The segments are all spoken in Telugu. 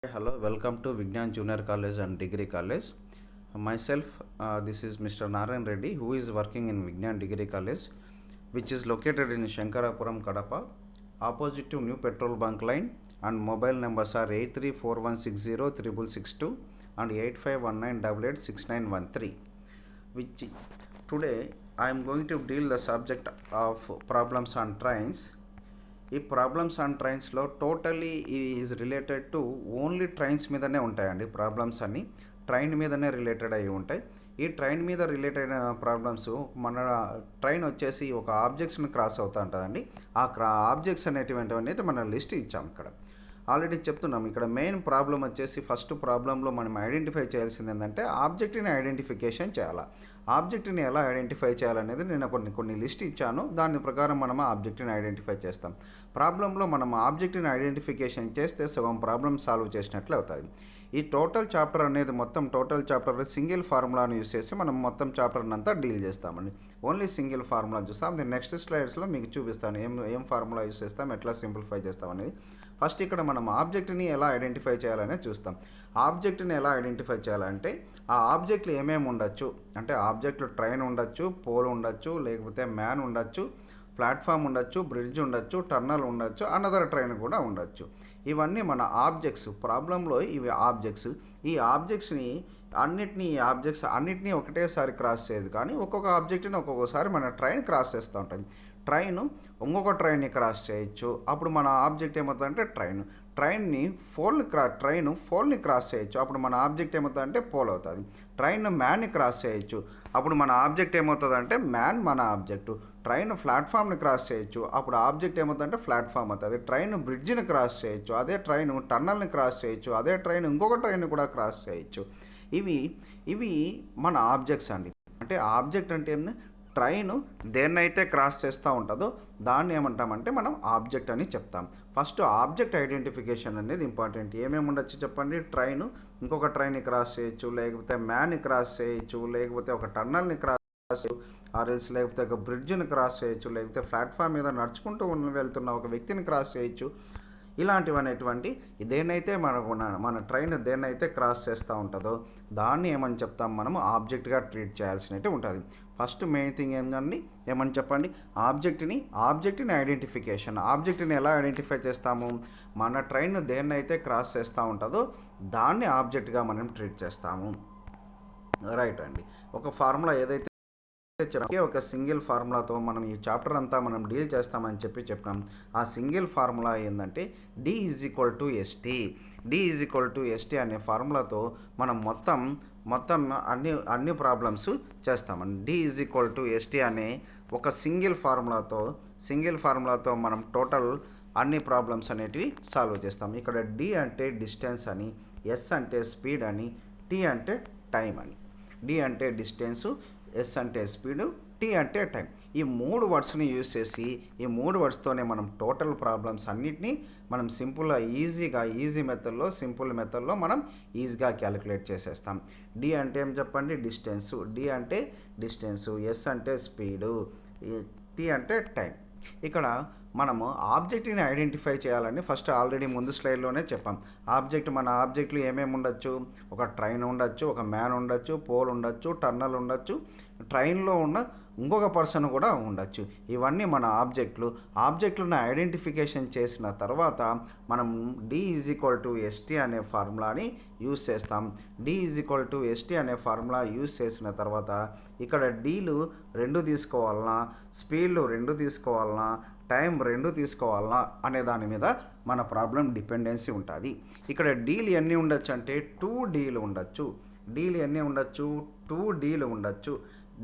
Hello, welcome to Vignan Junior College and Degree College. Myself, this is Mr. Narayan Reddy, who is working in Vignan Degree College, which is located in Shankarapuram, Kadapa, opposite to New Petrol Bunk Line, and mobile numbers are 8341606662 and 8519886913. Which today I am going to deal the subject of problems on trains. ఈ ప్రాబ్లమ్స్ ఆన్ ట్రైన్స్లో totally is related to only trains మీదనే ఉంటాయండి. ప్రాబ్లమ్స్ అన్నీ ట్రైన్ మీదనే రిలేటెడ్ అయి ఉంటాయి. ఈ ట్రైన్ మీద రిలేటెడ్ అయిన ప్రాబ్లమ్స్, మన ట్రైన్ వచ్చేసి ఒక ఆబ్జెక్ట్స్ని క్రాస్ అవుతూ ఉంటుందండి. ఆ ఆబ్జెక్ట్స్ అనేటివి మనం లిస్ట్ ఇచ్చాం ఇక్కడ. ఆల్రెడీ చెప్తున్నాం. ఇక్కడ మెయిన్ ప్రాబ్లం వచ్చేసి ఫస్ట్ ప్రాబ్లంలో మనం ఐడెంటిఫై చేయాల్సింది ఏంటంటే ఆబ్జెక్ట్ని ఐడెంటిఫికేషన్ చేయాలి. ఆబ్జెక్ట్ని ఎలా ఐడెంటిఫై చేయాలనేది నేను కొన్ని లిస్ట్ ఇచ్చాను. దాని ప్రకారం మనం ఆబ్జెక్ట్ని ఐడెంటిఫై చేస్తాం. ప్రాబ్లంలో మనం ఆబ్జెక్ట్ని ఐడెంటిఫికేషన్ చేస్తే సగం ప్రాబ్లం సాల్వ్ చేసినట్లు అవుతుంది. ఈ టోటల్ చాప్టర్ అనేది మొత్తం టోటల్ చాప్టర్ సింగిల్ ఫార్ములాను యూస్ చేసి మనం మొత్తం చాప్టర్ని అంతా డీల్ చేస్తామండి. ఓన్లీ సింగిల్ ఫార్ములా చూస్తాం. దీని నెక్స్ట్ స్లైడ్స్లో మీకు చూపిస్తాను ఏం ఫార్ములా యూస్ చేస్తాం, ఎట్లా సింప్లిఫై చేస్తాం అనేది. ఫస్ట్ ఇక్కడ మనం ఆబ్జెక్ట్ని ఎలా ఐడెంటిఫై చేయాలనేది చూస్తాం. ఆబ్జెక్ట్ని ఎలా ఐడెంటిఫై చేయాలంటే ఆ ఆబ్జెక్ట్లు ఏమేమి ఉండొచ్చు అంటే ఆబ్జెక్ట్లు ట్రైన్ ఉండొచ్చు, పోల్ ఉండొచ్చు, లేకపోతే మ్యాన్ ఉండొచ్చు, ప్లాట్ఫామ్ ఉండొచ్చు, బ్రిడ్జ్ ఉండొచ్చు, టర్నల్ ఉండొచ్చు, అనదర్ ట్రైన్ కూడా ఉండొచ్చు. ఇవన్నీ మన ఆబ్జెక్ట్స్. ప్రాబ్లంలో ఇవి ఆబ్జెక్ట్స్. ఈ ఆబ్జెక్ట్స్ని అన్నిటినీ ఒకటేసారి క్రాస్ చేయదు, కానీ ఒక్కొక్క ఆబ్జెక్ట్ని ఒక్కొక్కసారి మన ట్రైన్ క్రాస్ చేస్తూ ఉంటుంది. ట్రైన్ ఇంకొక ట్రైన్ని క్రాస్ చేయొచ్చు. అప్పుడు మన ఆబ్జెక్ట్ ఏమవుతుందంటే ట్రైన్ ఫోల్ని క్రాస్ చేయొచ్చు. అప్పుడు మన ఆబ్జెక్ట్ ఏమవుతుందంటే పోల్ అవుతుంది. ట్రైన్ మ్యాన్ని క్రాస్ చేయొచ్చు. అప్పుడు మన ఆబ్జెక్ట్ ఏమవుతుందంటే మ్యాన్ మన ఆబ్జెక్టు. ట్రైన్ ప్లాట్ఫామ్ని క్రాస్ చేయొచ్చు. అప్పుడు ఆబ్జెక్ట్ ఏమవుతుందంటే ప్లాట్ఫామ్ అవుతుంది. ట్రైన్ బ్రిడ్జ్ని క్రాస్ చేయొచ్చు. అదే ట్రైన్ టన్నల్ని క్రాస్ చేయొచ్చు. అదే ట్రైన్ ఇంకొక ట్రైన్ కూడా క్రాస్ చేయొచ్చు. ఇవి మన ఆబ్జెక్ట్స్ అండి. అంటే ఆబ్జెక్ట్ అంటే ఏంది? ట్రైన్ దేన్నైతే క్రాస్ చేస్తూ ఉంటుందో దాన్ని ఏమంటామంటే మనం ఆబ్జెక్ట్ అని చెప్తాం. ఫస్ట్ ఆబ్జెక్ట్ ఐడెంటిఫికేషన్ అనేది ఇంపార్టెంట్. ఏమేమి ఉండొచ్చు చెప్పండి? ట్రైన్ ఇంకొక ట్రైన్ని క్రాస్ చేయొచ్చు, లేకపోతే మ్యాన్ని క్రాస్ చేయొచ్చు, లేకపోతే ఒక టన్నల్ని క్రాస్ చేయొచ్చు, ఆర్ఎల్స్ లేకపోతే ఒక బ్రిడ్జ్ని క్రాస్ చేయొచ్చు, లేకపోతే ప్లాట్ఫామ్ మీద నడుచుకుంటూ వెళ్తున్న ఒక వ్యక్తిని క్రాస్ చేయొచ్చు. ఇలాంటివనేటువంటి దేన్నైతే మన ట్రైన్ దేన్నైతే క్రాస్ చేస్తూ ఉంటుందో దాన్ని ఏమని చెప్తాం? మనము ఆబ్జెక్ట్గా ట్రీట్ చేయాల్సినట్టు ఉంటుంది. ఫస్ట్ మెయిన్ థింగ్ ఏంటండి? ఏమని చెప్పండి? ఆబ్జెక్ట్ని ఐడెంటిఫికేషన్. ఆబ్జెక్ట్ని ఎలా ఐడెంటిఫై చేస్తాము? మన ట్రైన్ దేన్నైతే క్రాస్ చేస్తూ ఉంటుందో దాన్ని ఆబ్జెక్ట్గా మనం ట్రీట్ చేస్తాము. రైట్ అండి. ఒక ఫార్ములా ఏదైతే ఒక సింగిల్ ఫార్ములాతో మనం ఈ చాప్టర్ అంతా మనం డీల్ చేస్తామని చెప్పినాం. ఆ సింగిల్ ఫార్ములా ఏంటంటే D=ST అనే ఫార్ములాతో మనం మొత్తం అన్ని ప్రాబ్లమ్స్ చేస్తామండి. D=ST అనే ఒక సింగిల్ ఫార్ములాతో మనం టోటల్ అన్ని ప్రాబ్లమ్స్ అనేటివి సాల్వ్ చేస్తాం. ఇక్కడ D అంటే డిస్టెన్స్ అని, S అంటే స్పీడ్ అని, T అంటే టైం అని. D అంటే డిస్టెన్సు, S అంటే స్పీడు, T అంటే టైం. ఈ 3 వర్డ్స్ని యూజ్ చేసి ఈ 3 వర్డ్స్తోనే మనం టోటల్ ప్రాబ్లమ్స్ అన్నిటినీ మనం ఈజీ మెథడ్లో మనం ఈజీగా క్యాలిక్యులేట్ చేసేస్తాం. D అంటే ఏం చెప్పండి? డిస్టెన్సు, S అంటే స్పీడు, T అంటే టైం. ఇక్కడ మనము ఆబ్జెక్ట్ని ఐడెంటిఫై చేయాలని ఫస్ట్ ఆల్రెడీ ముందు స్లైడ్లోనే చెప్పాం. మన ఆబ్జెక్ట్లు ఏమేమి ఉండొచ్చు? ఒక ట్రైన్ ఉండొచ్చు, ఒక మ్యాన్ ఉండొచ్చు, పోల్ ఉండొచ్చు, టర్నల్ ఉండొచ్చు, ట్రైన్లో ఉన్న ఇంకొక పర్సన్ కూడా ఉండొచ్చు. ఇవన్నీ మన ఆబ్జెక్ట్లను ఐడెంటిఫికేషన్ చేసిన తర్వాత మనం D=ST అనే ఫార్ములాని యూజ్ చేస్తాం. D=ST అనే ఫార్ములా యూజ్ చేసిన తర్వాత ఇక్కడ డీలు 2 తీసుకోవాలన్నా, స్పీడ్లు 2 తీసుకోవాలన్నా, టైం 2 తీసుకోవాలన్నా అనే దాని మీద మన ప్రాబ్లం డిపెండెన్సీ ఉంటుంది. ఇక్కడ డీలు ఎన్ని ఉండొచ్చు అంటే 2 డీలు ఉండొచ్చు.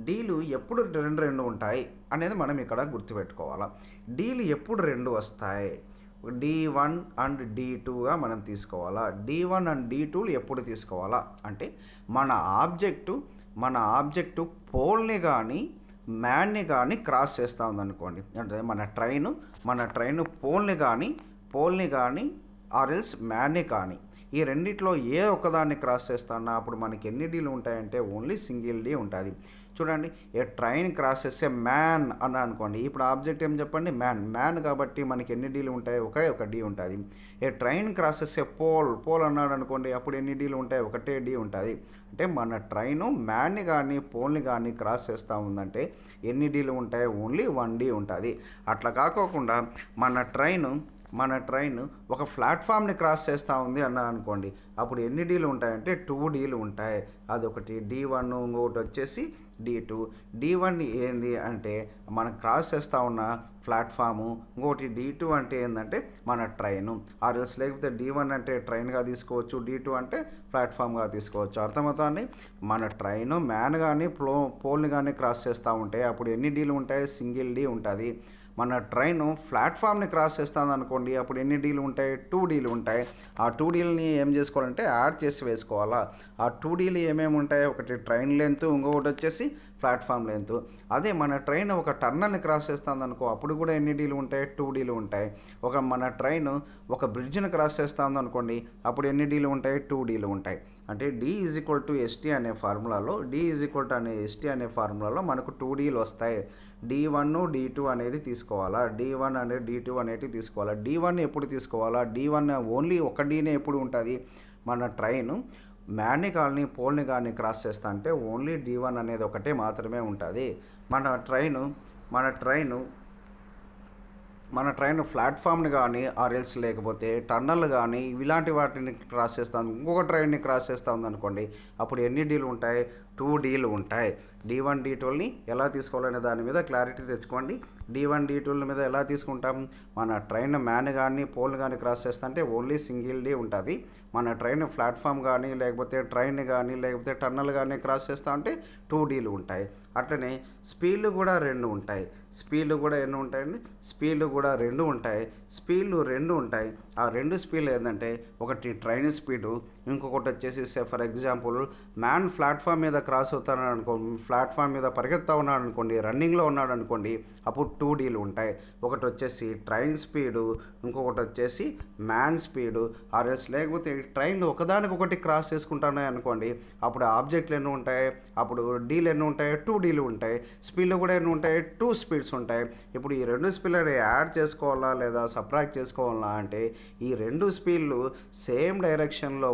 డీలు ఎప్పుడు 2 ఉంటాయి అనేది మనం ఇక్కడ గుర్తుపెట్టుకోవాలి. డీలు ఎప్పుడు 2 వస్తాయి? D1 అండ్ D2గా మనం తీసుకోవాలా. D1 అండ్ D2లు ఎప్పుడు తీసుకోవాలా అంటే మన ఆబ్జెక్టు పోల్ని కానీ మ్యాన్ని కానీ క్రాస్ చేస్తూ ఉందనుకోండి. అంటే మన ట్రైన్ పోల్ని కానీ ఆర్ఎల్స్ మ్యాన్ని కానీ ఈ రెండిట్లో ఏ ఒక్కదాన్ని క్రాస్ చేస్తానా అప్పుడు మనకి ఎన్ని డీలు ఉంటాయంటే ఓన్లీ సింగిల్ డీ ఉంటుంది. చూడండి, ఏ ట్రైన్ క్రాసెస్ ఏ మ్యాన్ అని అనుకోండి. ఇప్పుడు ఆబ్జెక్ట్ ఏం చెప్పండి, మ్యాన్ కాబట్టి మనకి ఎన్ని డీలు ఉంటాయి, ఒక డీ ఉంటుంది. ఏ ట్రైన్ క్రాసెస్ ఏ పోల్ అన్నాడు అనుకోండి, అప్పుడు ఎన్ని డీలు ఉంటాయి, ఒకటే డీ ఉంటుంది. అంటే మన ట్రైను మ్యాన్ని కానీ పోల్ని కానీ క్రాస్ చేస్తూ ఉందంటే ఎన్ని డీలు ఉంటాయి, ఓన్లీ 1 డీ ఉంటుంది. అట్లా కాకోకుండా మన ట్రైన్ ఒక ప్లాట్ఫామ్ని క్రాస్ చేస్తూ ఉంది అనుకోండి, అప్పుడు ఎన్ని డీలు ఉంటాయంటే 2 డీలు ఉంటాయి. అదొకటి D1, ఇంకొకటి వచ్చేసి D2. D1 ఏంది అంటే మనం క్రాస్ చేస్తూ ఉన్న ప్లాట్ఫాము, ఇంకోటి D2 అంటే ఏంటంటే మన ట్రైను. ఆర్ఎల్స్ లేకపోతే D1 అంటే ట్రైన్గా తీసుకోవచ్చు, D2 అంటే ప్లాట్ఫామ్గా తీసుకోవచ్చు. అర్థమవుతుంది. మన ట్రైను మ్యాన్ కానీ పోల్ని కానీ క్రాస్ చేస్తూ ఉంటే అప్పుడు ఎన్ని డీలు ఉంటాయి, సింగిల్ డీ ఉంటుంది. మన ట్రైను ప్లాట్ఫామ్ని క్రాస్ చేస్తుంది అనుకోండి, అప్పుడు ఎన్ని డీలు ఉంటాయి, 2 డీలు ఉంటాయి. ఆ 2 డీలని ఏం చేసుకోవాలంటే యాడ్ చేసి వేసుకోవాలా. ఆ 2 డీలు ఏమేమి ఉంటాయి, ఒకటి ట్రైన్ లెంత్, ఇంకొకటి వచ్చేసి ప్లాట్ఫామ్ లెంత్. అదే మన ట్రైన్ ఒక టన్నల్ని క్రాస్ చేస్తుంది అనుకో, అప్పుడు కూడా ఎన్ని డీలు ఉంటాయి, 2 డీలు ఉంటాయి. మన ట్రైన్ ఒక బ్రిడ్జ్ని క్రాస్ చేస్తుంది అనుకోండి, అప్పుడు ఎన్ని డీలు ఉంటాయి, 2 డీలు ఉంటాయి. అంటే D=ST అనే ఫార్ములాలో అనే ఫార్ములాలో మనకు 2 డీలు వస్తాయి. D1, D2 అనేది తీసుకోవాలా, D1 అనేది D2 అనేవి తీసుకోవాలా. D1 ఎప్పుడు తీసుకోవాలా, D1 ఓన్లీ ఒక డీనే ఎప్పుడు ఉంటుంది, మన ట్రైను మ్యాన్ని కానీ పోల్ని కానీ క్రాస్ చేస్తా అంటే ఓన్లీ D1 అనేది ఒకటే మాత్రమే ఉంటుంది. మన ట్రైన్ ప్లాట్ఫామ్ని కానీ ఆర్ఎల్స్ లేకపోతే టన్నల్ కానీ ఇలాంటి వాటిని క్రాస్ చేస్తాం, ఇంకొక ట్రైన్ని క్రాస్ చేస్తూ ఉందనుకోండి, అప్పుడు ఎన్ని డీలు ఉంటాయి, 2 డీలు ఉంటాయి. D1, D2ని ఎలా తీసుకోవాలనే దాని మీద క్లారిటీ తెచ్చుకోండి. D1, D2ల మీద ఎలా తీసుకుంటాం, మన ట్రైన్ మ్యాన్ కానీ పోల్ కానీ క్రాస్ చేస్తా అంటే ఓన్లీ సింగిల్ డీ ఉంటుంది. మన ట్రైన్ ప్లాట్ఫామ్ కానీ లేకపోతే ట్రైన్ కానీ లేకపోతే టన్నల్ కానీ క్రాస్ చేస్తా అంటే 2 డీలు ఉంటాయి. అట్లనే స్పీడ్లు కూడా 2 ఉంటాయి. స్పీడ్లు కూడా ఎన్ని ఉంటాయండి, స్పీడ్లు కూడా 2 ఉంటాయి. స్పీడ్లు 2 ఉంటాయి. ఆ 2 స్పీడ్లు ఏంటంటే ఒకటి ట్రైన్ స్పీడు, ఇంకొకటి వచ్చేసి ఫర్ ఎగ్జాంపుల్ మ్యాన్ ప్లాట్ఫామ్ మీద క్రాస్ అవుతాడు అనుకో, ప్లాట్ఫామ్ మీద పరిగెత్తా ఉన్నాడు అనుకోండి, రన్నింగ్లో ఉన్నాడు అనుకోండి, అప్పుడు 2 డీలు ఉంటాయి. ఒకటి వచ్చేసి ట్రైన్ స్పీడు, ఇంకొకటి వచ్చేసి మ్యాన్ స్పీడు. ఆర్ఎస్ లేకపోతే ట్రైన్లు ఒకదానికొకటి క్రాస్ చేసుకుంటున్నాయి అనుకోండి, అప్పుడు ఆబ్జెక్ట్లు ఎన్ని ఉంటాయి, అప్పుడు డీలు ఎన్ని ఉంటాయి, 2 డీలు ఉంటాయి. స్పీడ్లు కూడా ఎన్ని ఉంటాయి, 2 స్పీడ్స్ ఉంటాయి. ఇప్పుడు ఈ 2 స్పీడ్లని యాడ్ చేసుకోవాలా లేదా సబ్ట్రాక్ట్ చేసుకోవాలా అంటే ఈ 2 స్పీడ్లు సేమ్ డైరెక్షన్లో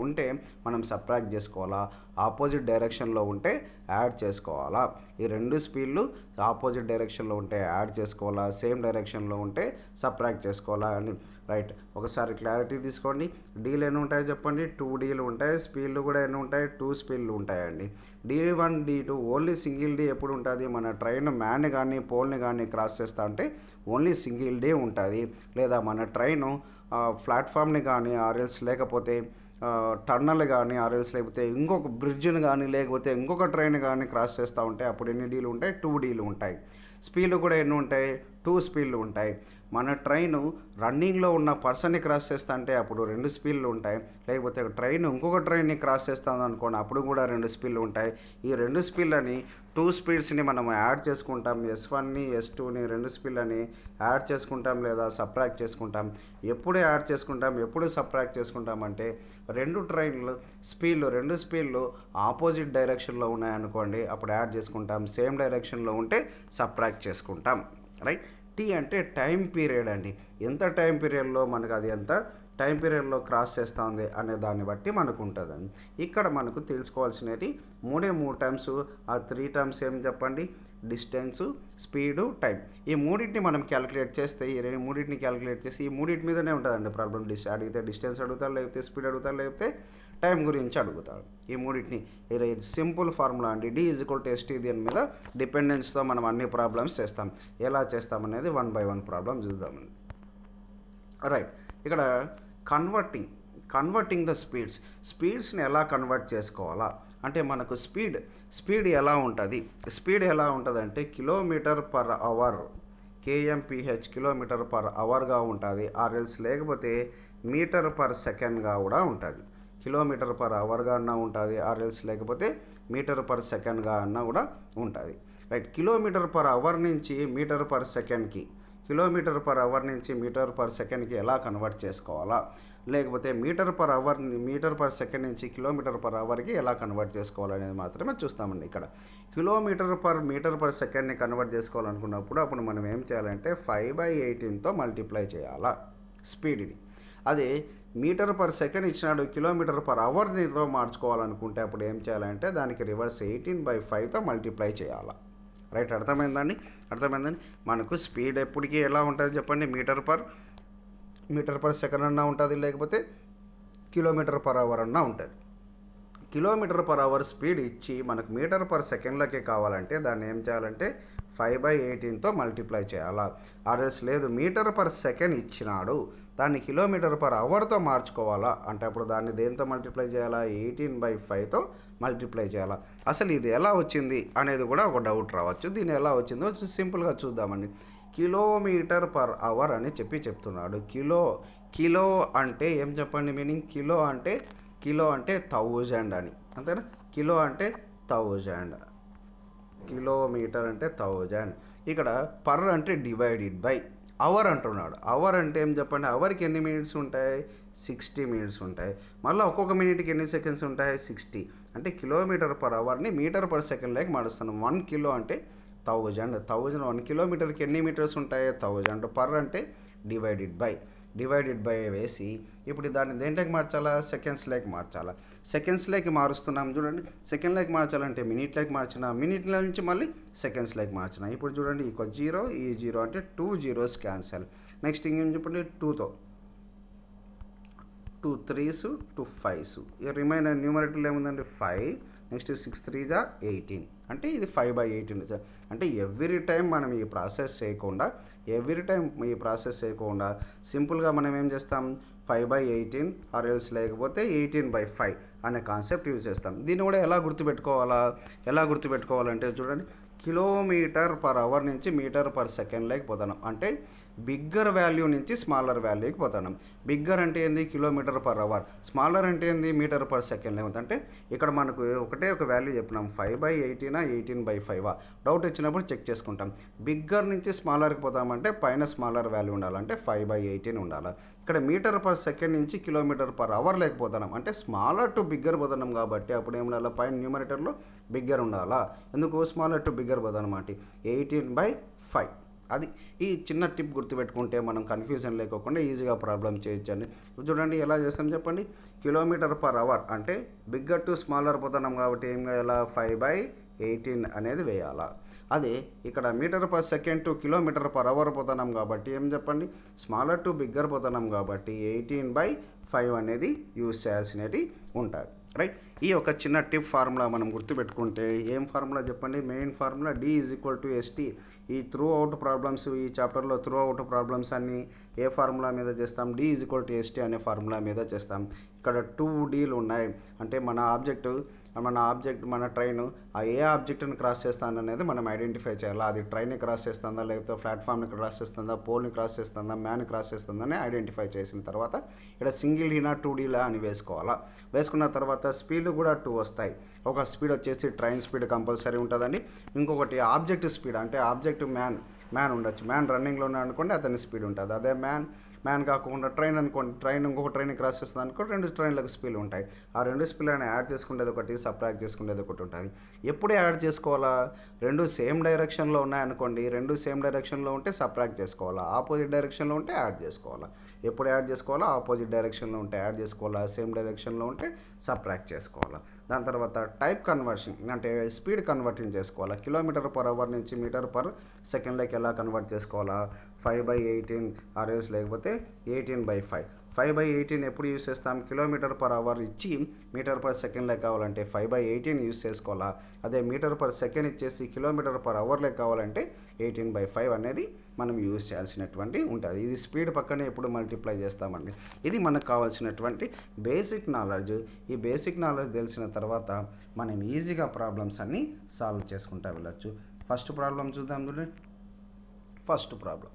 ఉంటే మనం సబ్ట్రాక్ట్ చేసుకోవాలా, ఆపోజిట్ డైరెక్షన్లో ఉంటే యాడ్ చేసుకోవాలా. ఈ 2 స్పీడ్లు ఆపోజిట్ డైరెక్షన్లో ఉంటే యాడ్ చేసుకోవాలా, సేమ్ డైరెక్షన్లో ఉంటే సబ్ట్రాక్ట్ చేసుకోవాలా అని. రైట్, ఒకసారి క్లారిటీ తీసుకోండి. డీలు ఎన్ని ఉంటాయో చెప్పండి, 2 డీలు ఉంటాయి. స్పీడ్లు కూడా ఎన్ని ఉంటాయి, 2 స్పీడ్లు ఉంటాయండి. D1, D2 only single D ఎప్పుడు ఉంటుంది, మన ట్రైన్ మ్యాన్ కానీ పోల్ని కానీ క్రాస్ చేస్తా అంటే ఓన్లీ సింగిల్ డీ ఉంటుంది. లేదా మన ట్రైను ప్లాట్ఫామ్ని కానీ ఆర్ఎల్స్ లేకపోతే టన్నల్ కానీ ఆర్ఎల్స్ లేకపోతే ఇంకొక బ్రిడ్జ్ని కానీ లేకపోతే ఇంకొక ట్రైన్ కానీ క్రాస్ చేస్తూ ఉంటే అప్పుడు ఎన్ని డీలు ఉంటాయి, 2 డీలు ఉంటాయి. స్పీడ్లు కూడా ఎన్ని ఉంటాయి, 2 స్పీడ్లు ఉంటాయి. మన ట్రైను రన్నింగ్లో ఉన్న పర్సన్ని క్రాస్ చేస్తా అంటే అప్పుడు 2 స్పీడ్లు ఉంటాయి. లేకపోతే ట్రైన్ ఇంకొక ట్రైన్ని క్రాస్ చేస్తుంది అనుకోండి, అప్పుడు కూడా 2 స్పీడ్లు ఉంటాయి. ఈ 2 స్పీడ్లని 2 స్పీడ్స్ని మనం యాడ్ చేసుకుంటాం. S1ని S2ని 2 స్పీడ్లని యాడ్ చేసుకుంటాం లేదా సబ్ట్రాక్ట్ చేసుకుంటాం. ఎప్పుడు యాడ్ చేసుకుంటాం, ఎప్పుడు సబ్ట్రాక్ట్ చేసుకుంటాం అంటే 2 స్పీడ్లు ఆపోజిట్ డైరెక్షన్లో ఉన్నాయనుకోండి, అప్పుడు యాడ్ చేసుకుంటాం. సేమ్ డైరెక్షన్లో ఉంటే సబ్ట్రాక్ట్ చేసుకుంటాం. రైట్. T అంటే టైం పీరియడ్ అండి. ఎంత టైం పీరియడ్లో మనకు అది ఎంత టైం పీరియడ్లో క్రాస్ చేస్తూ ఉంది అనే దాన్ని బట్టి మనకు ఉంటుందండి. ఇక్కడ మనకు తెలుసుకోవాల్సినవి 3 టర్మ్స్. ఆ 3 టర్మ్స్ ఏం చెప్పండి, డిస్టెన్సు, స్పీడు, టైం. ఈ మూడింటిని మనం క్యాలిక్యులేట్ చేస్తే ఈ మూడింటి మీదనే ఉంటుందండి ప్రాబ్లం. అడిగితే డిస్టెన్స్ అడుగుతారు, లేకపోతే స్పీడ్ అడుగుతారు, లేకపోతే టైం గురించి అడుగుతారు. ఈ మూడింటిని సింపుల్ ఫార్ములా అండి, D=ST. దీని మీద డిపెండెన్స్తో మనం అన్ని ప్రాబ్లమ్స్ చేస్తాం. ఎలా చేస్తామనేది 1 by 1 ప్రాబ్లం చూద్దామండి. రైట్, ఇక్కడ కన్వర్టింగ్ ద స్పీడ్స్ని ఎలా కన్వర్ట్ చేసుకోవాలా అంటే మనకు స్పీడ్ ఎలా ఉంటుంది అంటే km/h, kmph km/hగా ఉంటుంది. ఆర్ఎల్స్ లేకపోతే మీటర్/సెకండ్గా కూడా ఉంటుంది. km/hగా అన్నా ఉంటుంది, ఆర్ఎల్స్ లేకపోతే మీటర్/సెకండ్గా అన్నా కూడా ఉంటుంది. రైట్, km/h నుంచి మీటర్/సెకండ్కి కిలోమీటర్ పర్ అవర్ నుంచి మీటర్ పర్ సెకండ్కి ఎలా కన్వర్ట్ చేసుకోవాలా, లేకపోతే మీటర్ పర్ సెకండ్ నుంచి కిలోమీటర్ పర్ అవర్కి ఎలా కన్వర్ట్ చేసుకోవాలనేది మాత్రమే చూస్తామండి. ఇక్కడ మీటర్ పర్ సెకండ్ని కన్వర్ట్ చేసుకోవాలనుకున్నప్పుడు అప్పుడు మనం ఏం చేయాలంటే 5/18తో మల్టిప్లై చేయాలా స్పీడ్ని. అదే మీటర్ పర్ సెకండ్ ఇచ్చినాడు, కిలోమీటర్ పర్ అవర్నితో మార్చుకోవాలనుకుంటే అప్పుడు ఏం చేయాలంటే దానికి రివర్స్ 18/5తో మల్టిప్లై చేయాలా. రైట్, అర్థమైందండి. మనకు స్పీడ్ ఎప్పటికీ ఎలా ఉంటుంది చెప్పండి, మీటర్ పర్ సెకండ్ అన్నా ఉంటుంది, లేకపోతే కిలోమీటర్ పర్ అవర్ అన్నా ఉంటుంది. కిలోమీటర్ పర్ అవర్ స్పీడ్ ఇచ్చి మనకు మీటర్ పర్ సెకండ్లకే కావాలంటే దాన్ని ఏం చేయాలంటే 5/18తో మల్టిప్లై చేయాలా. ఆర్ఎస్ లేదు, మీటర్ పర్ సెకండ్ ఇచ్చినాడు, దాన్ని కిలోమీటర్ పర్ అవర్తో మార్చుకోవాలా అంటే అప్పుడు దాన్ని దేనితో మల్టిప్లై చేయాలా, 18/5తో మల్టిప్లై చేయాలా. అసలు ఇది ఎలా వచ్చింది అనేది కూడా ఒక డౌట్ రావచ్చు. దీన్ని ఎలా వచ్చిందో సింపుల్గా చూద్దామండి. కిలోమీటర్ పర్ అవర్ అని చెప్తున్నాడు. కిలో అంటే ఏం చెప్పండి మీనింగ్, కిలో అంటే 1000 అని, అంతేనా. కిలో అంటే 1000, కిలోమీటర్ అంటే 1000. ఇక్కడ పర్ అంటే డివైడెడ్ బై అవర్ అంటున్నాడు. అవర్ అంటే ఏం చెప్పండి, అవర్కి ఎన్ని మినిట్స్ ఉంటాయి, 60 మినిట్స్ ఉంటాయి. మళ్ళీ ఒక్కొక్క మినిట్కి ఎన్ని సెకండ్స్ ఉంటాయి, 60. అంటే కిలోమీటర్ పర్ అవర్ని మీటర్ పర్ సెకండ్లోకి మారుస్తాను. 1 కిలో అంటే 1000. 1 కిలోమీటర్కి ఎన్ని మీటర్స్ ఉంటాయి, 1000. పర్ అంటే డివైడెడ్ బై వేసి ఇప్పుడు దాన్ని దేంట్లోకి మార్చాలా, సెకండ్స్లోకి మార్చాలా. సెకండ్స్లోకి మారుస్తున్నాం చూడండి. సెకండ్లోకి మార్చాలంటే మినిట్లోకి మార్చిన, మినిట్ల నుంచి మళ్ళీ సెకండ్స్లోకి మార్చిన. ఇప్పుడు చూడండి, ఈ 0 ఈ 0 అంటే 2 zeros క్యాన్సల్. నెక్స్ట్ ఇంకేం చెప్పండి, 2తో 2 3s 2 5s. ఈ రిమైనర్ న్యూమరేటర్లో ఏముందండి 5. నెక్స్ట్ 6 3 18. అంటే ఇది 5/18. అంటే ఎవ్రీ టైం మనం ఈ ప్రాసెస్ చేయకుండా సింపుల్గా మనం ఏం చేస్తాం, 5/18 ఆర్ ఎల్స్ లేకపోతే 18/5 అనే కాన్సెప్ట్ యూజ్ చేస్తాం. దీన్ని కూడా ఎలా గుర్తుపెట్టుకోవాలంటే చూడండి, కిలోమీటర్ పర్ అవర్ నుంచి మీటర్ పర్ సెకండ్లోకి పోతున్నాం. అంటే బిగ్గర్ వాల్యూ నుంచి స్మాలర్ వాల్యూకి పోతున్నాం. బిగ్గర్ అంటే ఏంది, కిలోమీటర్ పర్ అవర్. స్మాలర్ అంటే ఏంది, మీటర్ పర్ సెకండ్. ఏమంటే ఇక్కడ మనకు ఒక వాల్యూ చెప్పినాం, 5/18 18/5. డౌట్ వచ్చినప్పుడు చెక్ చేసుకుంటాం. బిగ్గర్ నుంచి స్మాలర్కి పోతామంటే పైన స్మాలర్ వాల్యూ ఉండాలంటే 5/18 ఉండాలి. ఇక్కడ మీటర్ పర్ సెకండ్ నుంచి కిలోమీటర్ పర్ అవర్ లేకపోతున్నాం, అంటే స్మాలర్ టు బిగ్గర్ పోతున్నాం కాబట్టి అప్పుడు ఏం ఉండాలి, పైన న్యూమరేటర్లో బిగ్గర్ ఉండాలా. ఎందుకు, స్మాలర్ టు బిగ్గర్ పోతాం అంటే 18/5. అది ఈ చిన్న టిప్ గుర్తుపెట్టుకుంటే మనం కన్ఫ్యూజన్ లేకోకుండా ఈజీగా ప్రాబ్లం చేయొచ్చండి. చూడండి ఎలా చేస్తాం చెప్పండి, కిలోమీటర్ పర్ అవర్ అంటే బిగ్గర్ టు స్మాలర్ పోతున్నాం కాబట్టి ఏం వేయాలా, 5/18 అనేది వేయాలా. అదే ఇక్కడ metre per second to kilometre per hour పోతున్నాం కాబట్టి ఏం చెప్పండి, స్మాలర్ టు బిగ్గర్ పోతున్నాం కాబట్టి 18/5 అనేది యూజ్ చేయాల్సినవి ఉంటుంది. రైట్, ఈ ఒక చిన్న టిప్ ఫార్ములా మనం గుర్తుపెట్టుకుంటే ఏం ఫార్ములా చెప్పండి, మెయిన్ ఫార్ములా D=ST. ఈ త్రూ అవుట్ ప్రాబ్లమ్స్, ఈ చాప్టర్లో త్రూ అవుట్ ప్రాబ్లమ్స్ అన్నీ ఏ ఫార్ములా మీద చేస్తాం, D=ST అనే ఫార్ములా మీద చేస్తాం. ఇక్కడ 2 Dలు ఉన్నాయి, అంటే మన ట్రైన్ ఏ ఆబ్జెక్ట్ని క్రాస్ చేస్తుందా అనేది మనం ఐడెంటిఫై చేయాలి. అది ట్రైన్ని క్రాస్ చేస్తుందా, లేకపోతే ప్లాట్ఫామ్ని క్రాస్ చేస్తుందా, పోల్ని క్రాస్ చేస్తుందా, మ్యాన్ని క్రాస్ చేస్తుందని ఐడెంటిఫై చేసిన తర్వాత ఇక్కడ సింగిల్ హీనా 2Dలా అని వేసుకోవాలా. వేసుకున్న తర్వాత స్పీడ్ కూడా 2 వస్తాయి. ఒక స్పీడ్ వచ్చేసి ట్రైన్ స్పీడ్ కంపల్సరీ ఉంటుందండి. ఇంకొకటి ఆబ్జెక్ట్ స్పీడ్, అంటే ఆబ్జెక్ట్ మ్యాన్ ఉండొచ్చు. మ్యాన్ రన్నింగ్లో ఉన్నాడు అనుకోండి, అతని స్పీడ్ ఉంటుంది. అదే మ్యాన్ కాకుండా ట్రైన్ అనుకోండి, ఇంకొక ట్రైన్ క్రాస్ చేస్తుంది అనుకో, 2 ట్రైన్లకు స్పీడ్ ఉంటాయి. ఆ 2 స్పీడ్లను యాడ్ చేసుకునేది ఒకటి, సబ్ట్రాక్ట్ చేసుకునేది ఒకటి ఉంటుంది. ఎప్పుడు యాడ్ చేసుకోవాలా, 2 సేమ్ డైరెక్షన్లో ఉన్నాయనుకోండి, 2 సేమ్ డైరెక్షన్లో ఉంటే సబ్ట్రాక్ట్ చేసుకోవాలా, ఆపోజిట్ డైరెక్షన్లో ఉంటే యాడ్ చేసుకోవాలా. ఎప్పుడు యాడ్ చేసుకోవాలా, ఆపోజిట్ డైరెక్షన్లో ఉంటే యాడ్ చేసుకోవాలా, సేమ్ డైరెక్షన్లో ఉంటే సబ్ట్రాక్ట్ చేసుకోవాలా. దాని తర్వాత టైప్ కన్వర్షన్ అంటే స్పీడ్ కన్వర్టింగ్ చేసుకోవాలా. కిలోమీటర్ పర్ అవర్ నుంచి మీటర్ పర్ సెకండ్లోకి ఎలా కన్వర్ట్ చేసుకోవాలా, 5/18 ఆర్ఎస్ లేకపోతే 18/5. 5/18 ఎప్పుడు యూస్ చేస్తాం, కిలోమీటర్ పర్ అవర్ ఇచ్చి మీటర్ పర్ సెకండ్లోకి కావాలంటే 5/18 యూస్ చేసుకోవాలా. అదే మీటర్ పర్ సెకండ్ ఇచ్చేసి కిలోమీటర్ పర్ అవర్లోకి కావాలంటే 18/5 అనేది మనం యూజ్ చేయాల్సినటువంటి ఉంటుంది. ఇది స్పీడ్ పక్కనే ఎప్పుడు మల్టిప్లై చేస్తామండి. ఇది మనకు కావాల్సినటువంటి బేసిక్ నాలెడ్జ్. ఈ బేసిక్ నాలెడ్జ్ తెలిసిన తర్వాత మనం ఈజీగా ప్రాబ్లమ్స్ అన్నీ సాల్వ్ చేసుకుంటూ వెళ్ళచ్చు. ఫస్ట్ ప్రాబ్లం చూద్దాం చూడండి. First problem,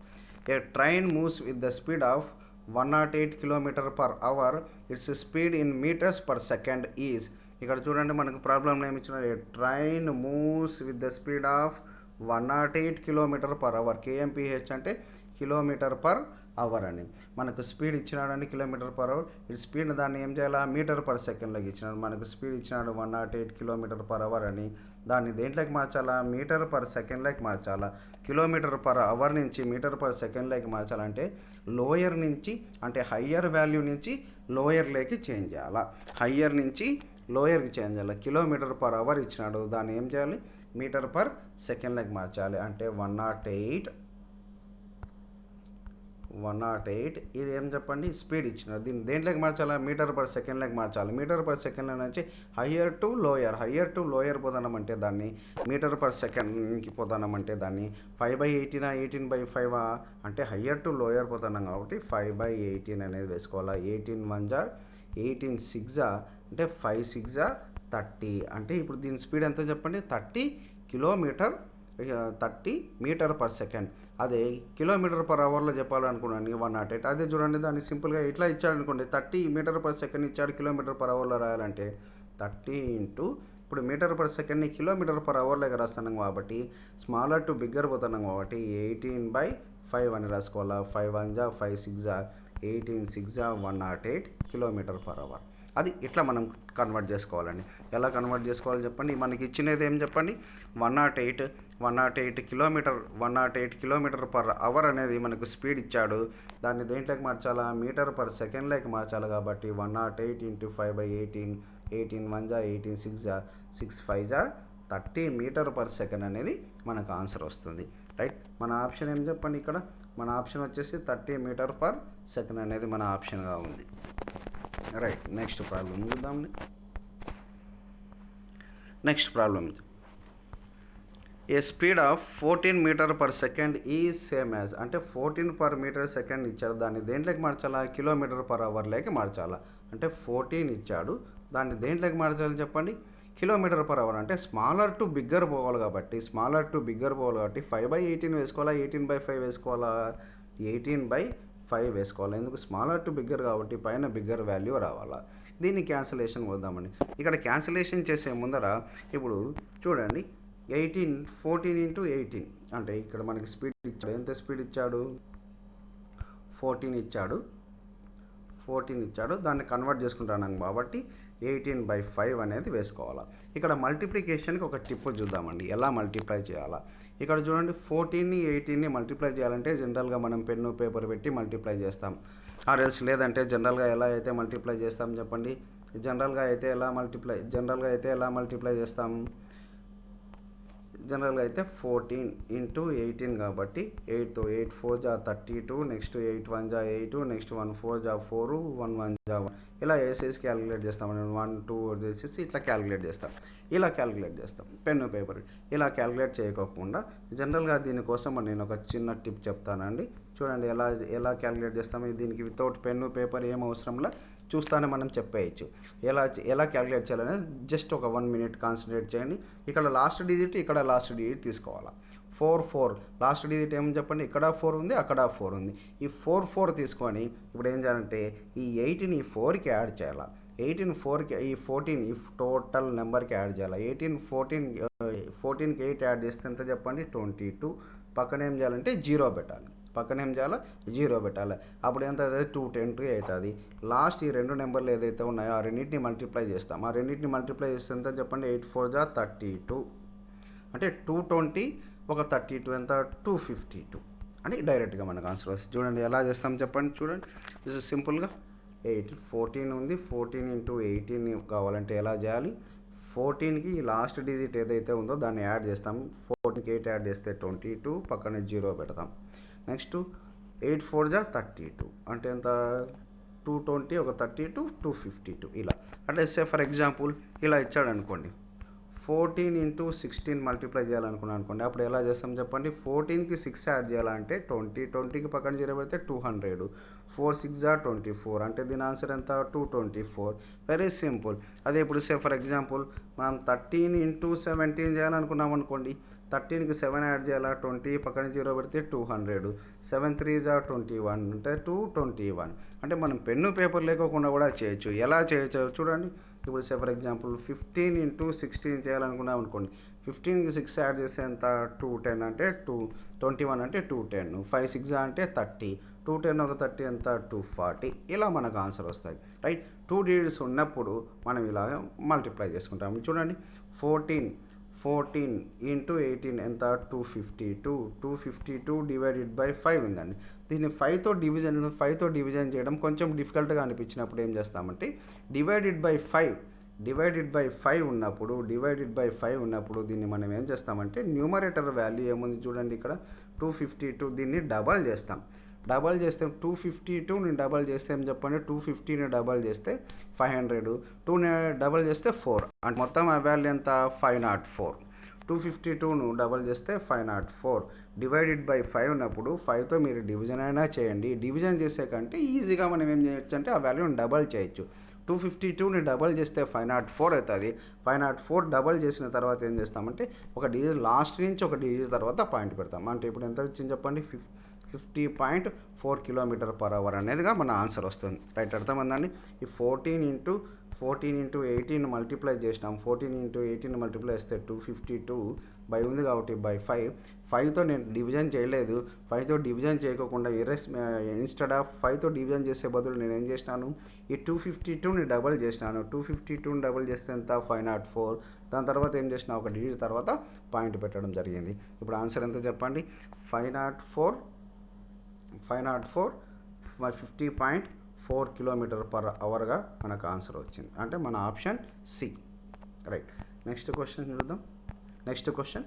a train moves with the speed of 108 km/h. Its speed in metres per second is. ఇక్కడ చూడండి మనకు ప్రాబ్లంలో ఏమి ఇచ్చినారు, a train moves with the speed of 108 km/h. KMPH అంటే కిలోమీటర్ పర్ అవర్ అని. మనకు స్పీడ్ ఇచ్చినాడండి కిలోమీటర్ పర్ అవర్. ఈ స్పీడ్ దాన్ని ఏం చేయాలా, మీటర్ పర్ సెకండ్లోకి ఇచ్చినాడు. మనకు స్పీడ్ ఇచ్చినాడు 108 కిలోమీటర్ పర్ అవర్ అని. దాన్ని దేంట్లోకి మార్చాలా, మీటర్ పర్ సెకండ్లోకి మార్చాలా. కిలోమీటర్ పర్ అవర్ నుంచి మీటర్ పర్ సెకండ్లోకి మార్చాలంటే లోయర్ నుంచి, అంటే హయ్యర్ వాల్యూ నుంచి లోయర్లోకి చేంజ్ చేయాలా. హయ్యర్ నుంచి లోయర్కి చేంజ్ చేయాలి. కిలోమీటర్ పర్ అవర్ ఇచ్చినాడు, దాన్ని ఏం చేయాలి, మీటర్ పర్ సెకండ్లోకి మార్చాలి. అంటే 108 ఇది ఏం చెప్పండి, స్పీడ్ ఇచ్చినారు. దీన్ని దేంట్లోకి మార్చాలా, మీటర్ పర్ సెకండ్లోకి మార్చాలి. మీటర్ పర్ సెకండ్లో నుంచి హయ్యర్ టు లోయర్ పోతామంటే దాన్ని మీటర్ పర్ సెకండ్కి పోతామంటే దాన్ని 5/18 18/5 అంటే హయ్యర్ టు లోయర్ పోతున్నాం కాబట్టి 5/18 అనేది వేసుకోవాలా. 18 1 18 6 అంటే 5 6 30. అంటే ఇప్పుడు దీని స్పీడ్ ఎంత చెప్పండి, 30 మీటర్ పర్ సెకండ్. అదే కిలోమీటర్ పర్ అవర్లో చెప్పాలనుకున్నాను 108. అదే చూడండి, దాన్ని సింపుల్గా ఇట్లా ఇచ్చాడు అనుకోండి, 30 మీటర్ పర్ సెకండ్ ఇచ్చాడు, కిలోమీటర్ పర్ అవర్లో రాయాలంటే 30 ఇంటూ, ఇప్పుడు మీటర్ పర్ సెకండ్ని కిలోమీటర్ పర్ అవర్లోకి రాస్తున్నాం కాబట్టి స్మాలర్ టు బిగ్గర్ పోతున్నాం కాబట్టి 18/5 అని రాసుకోవాలా. 5 1 5 6 18 6 108 కిలోమీటర్ పర్ అవర్. అది ఇట్లా మనం కన్వర్ట్ చేసుకోవాలండి. ఎలా కన్వర్ట్ చేసుకోవాలి చెప్పండి, మనకి ఇచ్చినది ఏం చెప్పండి, 108 కిలోమీటర్ పర్ అవర్ అనేది మనకు స్పీడ్ ఇచ్చాడు. దాన్ని దేంట్లోకి మార్చాలా, మీటర్ పర్ సెకండ్లోకి మార్చాలి. కాబట్టి 108 ఇంటూ 5/18 18 1 18 6 6 5 30 మీటర్ పర్ సెకండ్ అనేది మనకు ఆన్సర్ వస్తుంది. రైట్, మన ఆప్షన్ ఏం చెప్పండి, ఇక్కడ మన ఆప్షన్ వచ్చేసి 30 మీటర్ పర్ సెకండ్ అనేది మన ఆప్షన్గా ఉంది. రైట్, నెక్స్ట్ ప్రాబ్లం చూద్దామండి. Next problem, a speed of 14 metre per second is same as, అంటే 14 పర్ మీటర్ సెకండ్ ఇచ్చారు, దాన్ని దేంట్లోకి మార్చాలా, కిలోమీటర్ పర్ అవర్లోకి మార్చాలా. అంటే 14 ఇచ్చాడు, దాన్ని దేంట్లోకి మార్చాలి చెప్పండి, కిలోమీటర్ పర్ అవర్. అంటే స్మాలర్ టు బిగ్గర్ పోవాలి కాబట్టి 5/18 వేసుకోవాలా, 18/5 వేసుకోవాలా, 18/5 వేసుకోవాలి. ఎందుకు, స్మాలర్ టు బిగ్గర్ కాబట్టి పైన బిగ్గర్ వాల్యూ రావాలా. దీన్ని క్యాన్సిలేషన్ వద్దామండి. ఇక్కడ క్యాన్సిలేషన్ చేసే ముందర ఇప్పుడు చూడండి, 14 ఇంటూ 18 అంటే ఇక్కడ మనకి స్పీడ్ ఇచ్చాడు, ఎంత స్పీడ్ ఇచ్చాడు, 14 ఇచ్చాడు. దాన్ని కన్వర్ట్ చేసుకుంటున్నాం కాబట్టి 18/5 అనేది వేసుకోవాలా. ఇక్కడ మల్టిప్లికేషన్కి ఒక టిప్ చూద్దామండి, ఎలా మల్టిప్లై చేయాలా. ఇక్కడ చూడండి, 14ని 18ని మల్టిప్లై చేయాలంటే జనరల్గా మనం పెన్ను పేపర్ పెట్టి మల్టిప్లై చేస్తాం. ఆర్ఎల్స్ లేదంటే జనరల్గా ఎలా అయితే మల్టిప్లై చేస్తాం చెప్పండి, జనరల్గా అయితే ఎలా మల్టిప్లై చేస్తాం, జనరల్గా అయితే 14 ఇంటూ 18 కాబట్టి 8తో 8 4 32, నెక్స్ట్ 8 1 8, నెక్స్ట్ 1 4 4, 1 1 1 ఇలా వేసేసి క్యాలిక్యులేట్ చేస్తాం. 1 2 వేసేసి ఇట్లా క్యాలిక్యులేట్ చేస్తాం పెన్ను పేపర్. ఇలా క్యాలిక్యులేట్ చేయకోకుండా జనరల్గా దీనికోసం నేను ఒక చిన్న టిప్ చెప్తానండి. చూడండి ఎలా క్యాలిక్యులేట్ చేస్తాము. దీనికి వితౌట్ పెన్ను పేపర్ ఏం అవసరంలా చూస్తానే మనం చెప్పేయచ్చు. ఎలా క్యాలిక్యులేట్ చేయాలనేది జస్ట్ ఒక 1 మినిట్ కాన్సన్ట్రేట్ చేయండి. ఇక్కడ లాస్ట్ డిజిట్ తీసుకోవాలా. 4 లాస్ట్ డిజిట్ ఏమని చెప్పండి, ఇక్కడ 4 ఉంది, అక్కడ 4 ఉంది. ఈ 4 తీసుకొని ఇప్పుడు ఏం చేయాలంటే ఈ 8ని 4కి యాడ్ చేయాలా. 18 4కి ఈ 14 ఈ టోటల్ నెంబర్కి యాడ్ చేయాలి. 14కి 8 యాడ్ చేస్తే ఎంత చెప్పండి, 22. పక్కన ఏం చేయాలంటే 0 పెట్టాలి. అప్పుడు ఎంత అవుతుంది, 210 అవుతుంది. లాస్ట్ ఈ 2 నెంబర్లు ఏదైతే ఉన్నాయో ఆ రెండింటిని మల్టిప్లై చేస్తాం. ఆ రెండింటిని మల్టిప్లై చేస్తే ఎంత చెప్పండి, 8 4 32. అంటే 220 ఒక 32 ఎంత, 252 అని డైరెక్ట్గా మనకు ఆన్సర్ వస్తుంది. చూడండి ఎలా చేస్తాం చెప్పండి. చూడండి సింపుల్గా 14 ఉంది, 14 ఇంటూ 18 కావాలంటే ఎలా చేయాలి, 14కి లాస్ట్ డిజిట్ ఏదైతే ఉందో దాన్ని యాడ్ చేస్తాం. 14కి 8 యాడ్ చేస్తే 22, పక్కన 0 పెడతాం. నెక్స్ట్ 8 4 32 అంటే ఎంత, 220 ఒక 32 252 ఇలా. అంటే ఫర్ ఎగ్జాంపుల్ ఇలా ఇచ్చాడు అనుకోండి, 14 ఇంటూ 16 మల్టిప్లై చేయాలనుకున్నాను అనుకోండి, అప్పుడు ఎలా చేస్తాం చెప్పండి, 14కి 6 యాడ్ చేయాలంటే 20కి పక్కన 0 పెడితే 200, 4 6 24 అంటే దీని ఆన్సర్ ఎంత, 224. Very simple. అదే ఇప్పుడు ఫర్ ఎగ్జాంపుల్ మనం 13 ఇంటూ 17 చేయాలనుకున్నాం అనుకోండి, 13కి 7 యాడ్ చేయాలా, 20 పక్కన 0 పెడితే 200, 7 3 21 అంటే 221. అంటే మనం పెన్ను పేపర్ లేకోకుండా కూడా చేయొచ్చు. ఎలా చేయొచ్చు చూడండి. ఇప్పుడు ఫర్ ఎగ్జాంపుల్ 15 ఇంటూ 16 చేయాలనుకున్నాం అనుకోండి, 15కి 6 యాడ్ చేస్తే ఎంత 210 అంటే 21 అంటే 210, 5 6 అంటే 30, 210 ఒక 30 ఎంత 240. ఇలా మనకు ఆన్సర్ వస్తుంది. రైట్, 2 డిజిట్స్ ఉన్నప్పుడు మనం ఇలా మల్టిప్లై చేసుకుంటాం. చూడండి, 14 ఇంటూ 18 ఎంత 252 డివైడెడ్ బై 5 ఉందండి. దీన్ని 5తో డివిజన్ చేయడం కొంచెం డిఫికల్ట్గా అనిపించినప్పుడు ఏం చేస్తామంటే డివైడెడ్ బై 5 ఉన్నప్పుడు దీన్ని మనం ఏం చేస్తామంటే న్యూమరేటర్ వాల్యూ ఏముంది చూడండి, ఇక్కడ 252, దీన్ని డబల్ చేస్తాం. డబల్ చేస్తే 252ని డబల్ చేస్తే ఏం చెప్పండి, 250ని డబల్ చేస్తే 500, 2ని డబల్ చేస్తే 4, అంటే మొత్తం ఆ వాల్యూ ఎంత 504. 252ను డబల్ చేస్తే 504 డివైడెడ్ బై 5 ఉన్నప్పుడు 5తో మీరు డివిజన్ అయినా చేయండి. డివిజన్ చేసే కంటే ఈజీగా మనం ఏం చేయొచ్చు అంటే ఆ వాల్యూని డబల్ చేయొచ్చు. 252ని డబల్ చేస్తే 504 అవుతుంది. 504 డబల్ చేసిన తర్వాత ఏం చేస్తామంటే ఒక డిజిట్ లాస్ట్ నుంచి ఒక డిజిట్ తర్వాత పాయింట్ పెడతాం. అంటే ఇప్పుడు ఎంత వచ్చింది చెప్పండి, 50.4 km/h అనేదిగా మన ఆన్సర్ వస్తుంది. రైట్, అర్థమైందండి. ఈ 14 ఇంటూ 18 మల్టిప్లై చేసినాం. 14 ఇంటూ 18 మల్టిప్లై చేస్తే 252 బై ఉంది కాబట్టి బై 5తో నేను డివిజన్ చేయలేదు. 5తో డివిజన్ చేయకుండా ఇన్స్టెడ్ ఆఫ్ 5తో డివిజన్ చేసే బదులు నేను ఏం చేసినాను, ఈ 252ని డబల్ చేసినాను. 252ని డబల్ చేస్తే ఎంత 504. దాని తర్వాత ఏం చేసిన ఒక డిజిట్ తర్వాత పాయింట్ పెట్టడం జరిగింది. ఇప్పుడు ఆన్సర్ ఎంత చెప్పండి, 504 50.4 km/hగా మనకు ఆన్సర్ వచ్చింది. అంటే మన option C. Right, next question చూద్దాం. Next question,